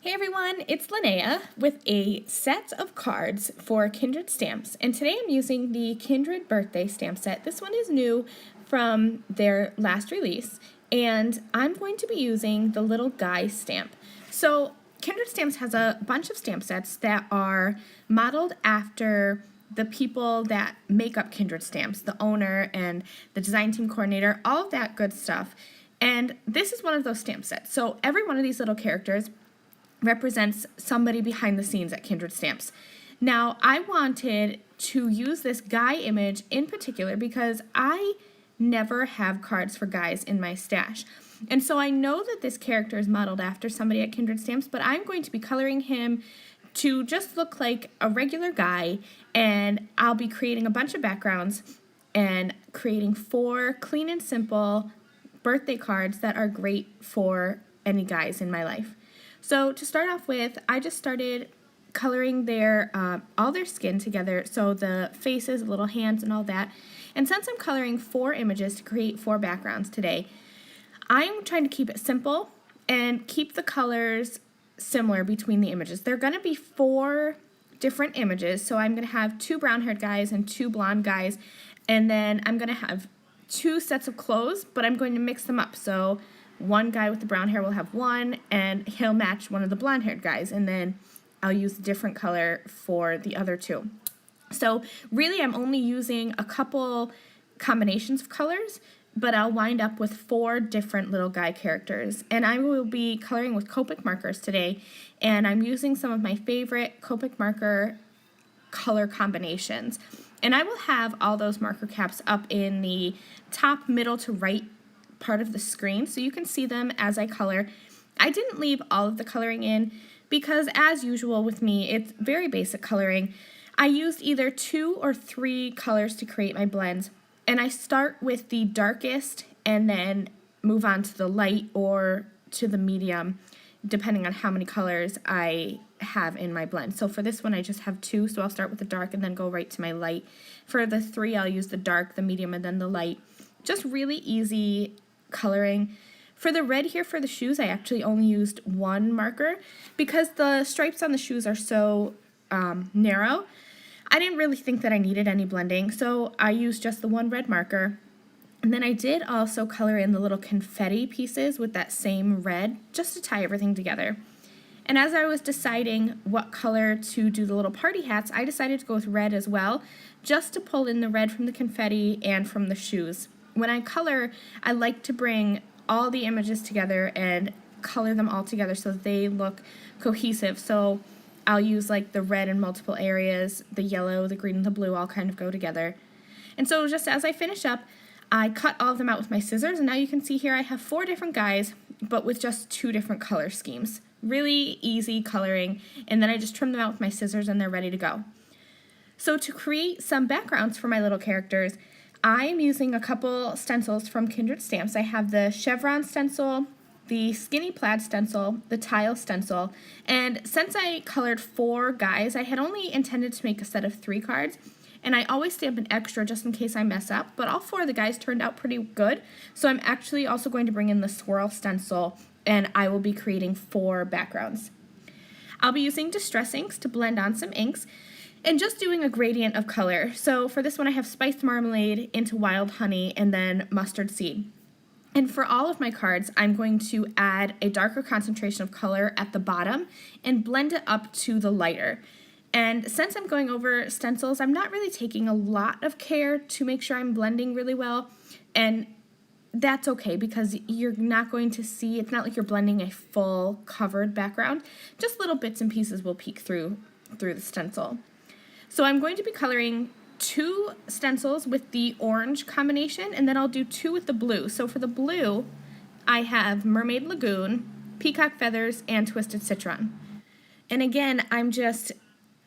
Hey everyone, it's Lynnea with a set of cards for Kindred Stamps, and today I'm using the Kindred Birthday stamp set. This one is new from their last release, and I'm going to be using the little guy stamp. So Kindred Stamps has a bunch of stamp sets that are modeled after the people that make up Kindred Stamps, the owner and the design team coordinator, all of that good stuff. And this is one of those stamp sets. So every one of these little characters represents somebody behind the scenes at Kindred Stamps. Now, I wanted to use this guy image in particular because I never have cards for guys in my stash. And so I know that this character is modeled after somebody at Kindred Stamps, but I'm going to be coloring him to just look like a regular guy, and I'll be creating a bunch of backgrounds and creating 4 clean and simple birthday cards that are great for any guys in my life. So to start off with, I just started coloring all their skin together, so the faces, little hands, and all that. And since I'm coloring 4 images to create 4 backgrounds today, I'm trying to keep it simple and keep the colors similar between the images. They're going to be 4 different images, so I'm going to have 2 brown-haired guys and 2 blonde guys, and then I'm going to have 2 sets of clothes, but I'm going to mix them up. So one guy with the brown hair will have one, and he'll match one of the blonde-haired guys, and then I'll use a different color for the other 2. So really I'm only using a couple combinations of colors, but I'll wind up with 4 different little guy characters. And I will be coloring with Copic markers today, and I'm using some of my favorite Copic marker color combinations. And I will have all those marker caps up in the top, middle to right part of the screen so you can see them as I color. I didn't leave all of the coloring in because, as usual with me, it's very basic coloring. I used either 2 or 3 colors to create my blends, and I start with the darkest and then move on to the light or to the medium depending on how many colors I have in my blend. So for this one I just have 2, so I'll start with the dark and then go right to my light. For the 3 I'll use the dark, the medium, and then the light. Just really easy coloring. For the red here for the shoes, I actually only used 1 marker because the stripes on the shoes are so narrow. I didn't really think that I needed any blending, so I used just the 1 red marker. And then I did also color in the little confetti pieces with that same red just to tie everything together. And as I was deciding what color to do the little party hats, I decided to go with red as well, just to pull in the red from the confetti and from the shoes. When I color, I like to bring all the images together and color them all together so that they look cohesive. So I'll use like the red in multiple areas, the yellow, the green, and the blue all kind of go together. And so just as I finish up, I cut all of them out with my scissors, and now you can see here I have 4 different guys, but with just 2 different color schemes. Really easy coloring, and then I just trim them out with my scissors and they're ready to go. So to create some backgrounds for my little characters, I'm using a couple stencils from Kindred Stamps. I have the chevron stencil, the skinny plaid stencil, the tile stencil, and since I colored 4 guys, I had only intended to make a set of 3 cards, and I always stamp an extra just in case I mess up, but all 4 of the guys turned out pretty good, so I'm actually also going to bring in the swirl stencil, and I will be creating 4 backgrounds. I'll be using Distress inks to blend on some inks, and just doing a gradient of color. So for this one I have spiced marmalade into wild honey and then mustard seed. And for all of my cards, I'm going to add a darker concentration of color at the bottom and blend it up to the lighter. And since I'm going over stencils, I'm not really taking a lot of care to make sure I'm blending really well, and that's okay because you're not going to see, it's not like you're blending a full covered background, just little bits and pieces will peek through the stencil. So I'm going to be coloring 2 stencils with the orange combination, and then I'll do 2 with the blue. So for the blue, I have Mermaid Lagoon, Peacock Feathers, and Twisted Citron. And again, I'm just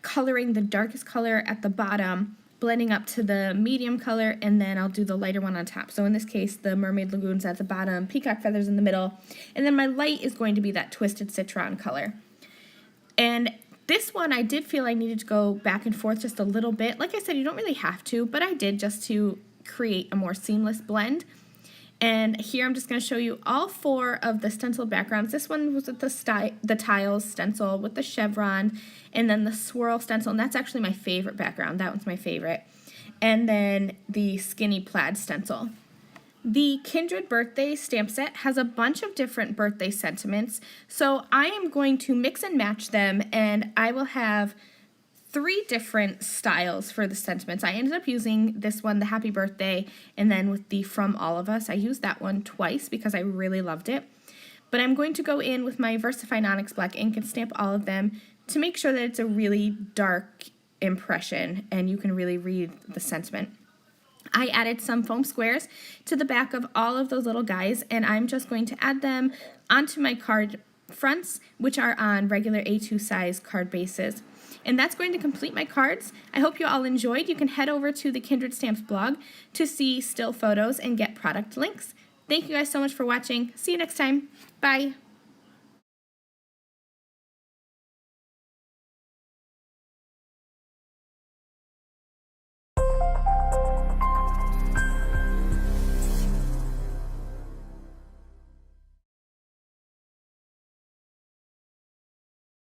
coloring the darkest color at the bottom, blending up to the medium color, and then I'll do the lighter one on top. So in this case, the Mermaid Lagoon's at the bottom, Peacock Feathers in the middle, and then my light is going to be that Twisted Citron color. And this one I did feel I needed to go back and forth just a little bit. Like I said, you don't really have to, but I did just to create a more seamless blend. And here I'm just going to show you all 4 of the stencil backgrounds. This one was with the tiles stencil with the chevron, and then the swirl stencil, and that's actually my favorite background. That one's my favorite. And then the skinny plaid stencil. The Kindred Birthday stamp set has a bunch of different birthday sentiments, so I am going to mix and match them, and I will have 3 different styles for the sentiments. I ended up using this one, the Happy Birthday, and then with the From All of Us, I used that one twice because I really loved it. But I'm going to go in with my VersaFine Onyx Black ink and stamp all of them to make sure that it's a really dark impression and you can really read the sentiment. I added some foam squares to the back of all of those little guys, and I'm just going to add them onto my card fronts, which are on regular A2 size card bases. And that's going to complete my cards. I hope you all enjoyed. You can head over to the Kindred Stamps blog to see still photos and get product links. Thank you guys so much for watching. See you next time. Bye.